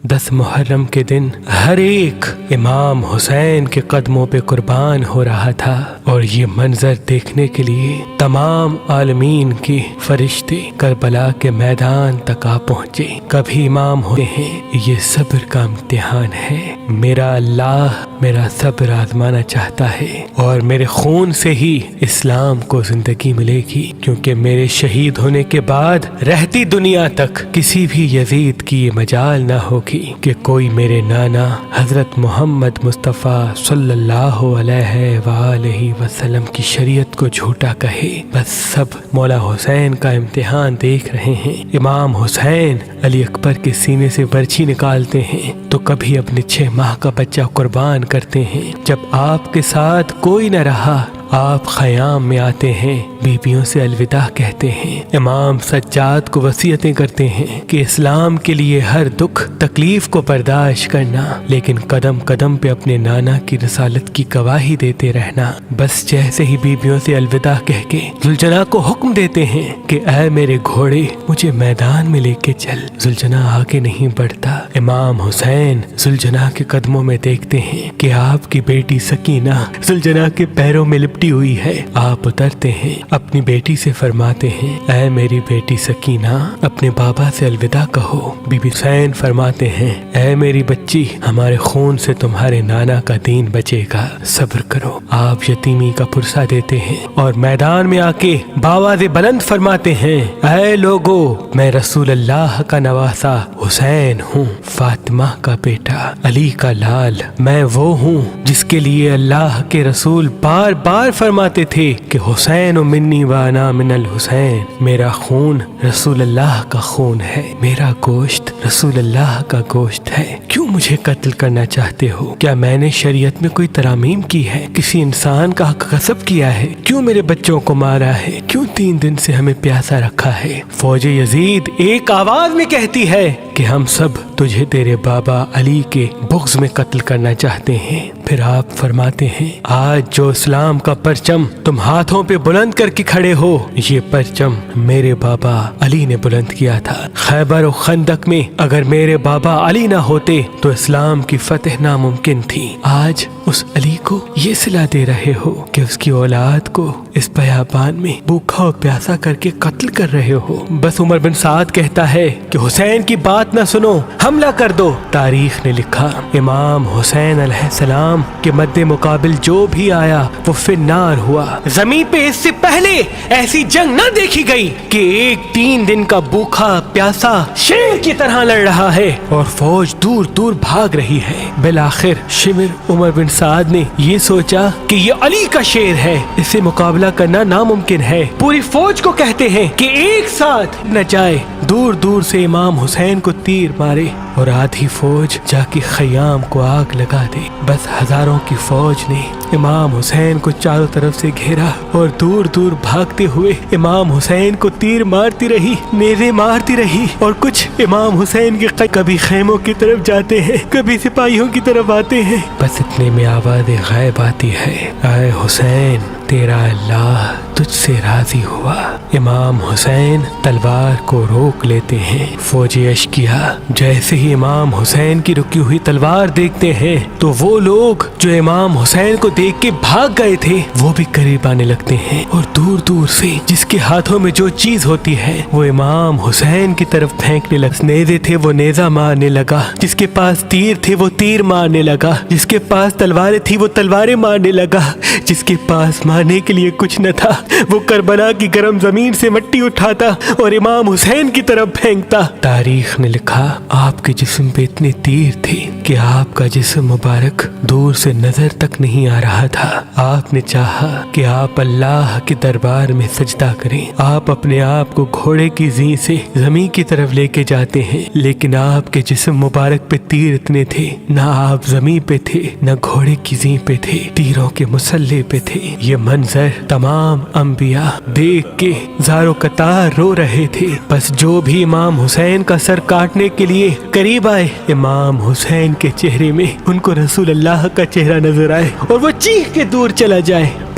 10 محرم کے دن ہر ایک امام حسین کے قدموں پہ قربان ہو رہا تھا، اور یہ منظر دیکھنے کے لیے تمام عالمین کے فرشتے کربلا کے میدان تک آ پہنچے۔ کبھی امام ہوتے ہیں، یہ صبر کا امتحان ہے۔ میرا اللہ میرا صبر آزمانا چاہتا ہے، اور میرے خون سے ہی اسلام کو زندگی ملے گی، کیونکہ میرے شہید ہونے کے بعد رہتی دنیا تک کسی بھی یزید کی یہ مجال نہ ہوگی کہ کوئی میرے نانا حضرت محمد مصطفیٰ صلی اللہ علیہ وآلہ وسلم کی شریعت کو جھوٹا کہے۔ بس سب مولا حسین کا امتحان دیکھ رہے ہیں۔ امام حسین علی اکبر کے سینے سے برچھی نکالتے ہیں تو کبھی اپنے 6 ماہ کا بچہ قربان کرتے ہیں۔ جب آپ کے ساتھ کوئی نہ رہا، آپ خیام میں آتے ہیں، بیویوں سے الوداع کہتے ہیں۔ امام سجاد کو وصیتیں کرتے ہیں کہ اسلام کے لیے ہر دکھ تکلیف کو برداشت کرنا، لیکن قدم قدم پہ اپنے نانا کی رسالت کی گواہی دیتے رہنا۔ بس جیسے ہی بیویوں سے الوداع کہہ کے زلجنا کو حکم دیتے ہیں کہ اے میرے گھوڑے مجھے میدان میں لے کے چل، زلجنا آگے نہیں بڑھتا۔ امام حسین زلجنا کے قدموں میں دیکھتے ہیں کہ آپ کی بیٹی سکینہ زلجنا کے پیروں میں لپٹی ہوئی ہے۔ آپ اترتے ہیں، اپنی بیٹی سے فرماتے ہیں اے میری بیٹی سکینہ اپنے بابا سے الوداع کہو۔ بی بی حسین فرماتے ہیں اے میری بچی ہمارے خون سے تمہارے نانا کا دین بچے گا، صبر کرو۔ آپ یتیمی کا پرسہ دیتے ہیں اور میدان میں آ کے باواز بلند فرماتے ہیں اے لوگو میں رسول اللہ کا نواسا حسین ہوں، فاطمہ کا بیٹا، علی کا لال، میں وہ ہوں جس کے لیے اللہ کے رسول بار بار فرماتے تھے کہ حسین منی وانا من الحسین، میرا خون رسول اللہ کا خون ہے، میرا گوشت رسول اللہ کا گوشت ہے۔ کیوں مجھے قتل کرنا چاہتے ہو؟ کیا میں نے شریعت میں کوئی ترامیم کی ہے؟ کسی انسان کا حق غصب کیا ہے؟ کیوں میرے بچوں کو مارا ہے؟ کیوں 3 دن سے ہمیں پیاسا رکھا ہے؟ فوج یزید ایک آواز میں کہتی ہے کہ ہم سب تجھے تیرے بابا علی کے بغض میں قتل کرنا چاہتے ہیں۔ پھر آپ فرماتے ہیں آج جو اسلام کا پرچم تم ہاتھوں پہ بلند کر کے کھڑے ہو، یہ پرچم میرے بابا علی نے بلند کیا تھا۔ خیبر و خندق میں اگر میرے بابا علی نہ ہوتے تو اسلام کی فتح ناممکن تھی۔ آج اس علی کو یہ صلہ دے رہے ہو کہ اس کی اولاد کو اس بیابان میں بھوکا و پیاسا کر کے قتل کر رہے ہو۔ بس عمر بن سعد کہتا ہے کہ حسین کی بات نہ سنو، حملہ کر دو۔ تاریخ نے لکھا امام حسین علیہ السلام کے مد مقابل جو بھی آیا وہ فی النار ہوا۔ زمین پہ اس سے پہلے ایسی جنگ نہ دیکھی گئی کہ ایک 3 دن کا بھوکا پیاسا شیر کی طرح لڑ رہا ہے اور فوج دور دور بھاگ رہی ہے۔ بالآخر شمر عمر بن سعد نے یہ سوچا کہ یہ علی کا شیر ہے، اس سے مقابلہ کرنا ناممکن ہے۔ پوری فوج کو کہتے ہیں کہ ایک ساتھ نہ جائے، دور دور سے امام حسین کو تیر مارے اور آدھی فوج جا کے خیام کو آگ لگا دے۔ بس ہزاروں کی فوج نے امام حسین کو چاروں طرف سے گھیرا اور دور دور بھاگتے ہوئے امام حسین کو تیر مارتی رہی، نیزے مارتی رہی، اور کچھ امام حسین کے کبھی خیموں کی طرف جاتے ہیں، کبھی سپاہیوں کی طرف آتے ہیں۔ بس اتنے میں آواز غائب آتی ہے اے حسین تیرا اللہ تجھ سے راضی ہوا۔ امام حسین تلوار کو روک لیتے ہیں۔ فوجی اشکیا جیسے ہی امام حسین کی رکی ہوئی تلوار دیکھتے ہیں تو وہ لوگ جو امام حسین کو دیکھ کے بھاگ گئے تھے وہ بھی قریب آنے لگتے ہیں، اور دور دور سے جس کے ہاتھوں میں جو چیز ہوتی ہے وہ امام حسین کی طرف پھینکنے لگا۔ نیزے تھے وہ نیزہ مارنے لگا، جس کے پاس تیر تھے وہ تیر مارنے لگا، جس کے پاس تلواریں تھی وہ تلواریں مارنے لگا، جس کے پاس مارنے کے لیے کچھ نہ تھا وہ کربلا کی گرم زمین سے مٹی اٹھاتا اور امام حسین کی طرف پھینکتا۔ تاریخ نے لکھا آپ کے جسم پہ اتنے تیر تھے کہ آپ کا جسم مبارک دور سے نظر تک نہیں آ رہا تھا۔ آپ نے چاہا کہ آپ اللہ کے دربار میں سجدہ کریں، آپ اپنے آپ کو گھوڑے کی زین سے زمین کی طرف لے کے جاتے ہیں، لیکن آپ کے جسم مبارک پہ تیر اتنے تھے، نہ آپ زمین پہ تھے نہ گھوڑے کی زین پہ تھے، تیروں کے مسلح پہ تھے۔ یہ منظر تمام انبیاء دیکھ کے زارو قطار رو رہے تھے۔ بس جو بھی امام حسین کا سر کاٹنے کے لیے قریب آئے، امام حسین کے چہرے میں ان کو رسول اللہ کا چہرہ نظر آئے اور وہ چیخ کے دور چلا جائے۔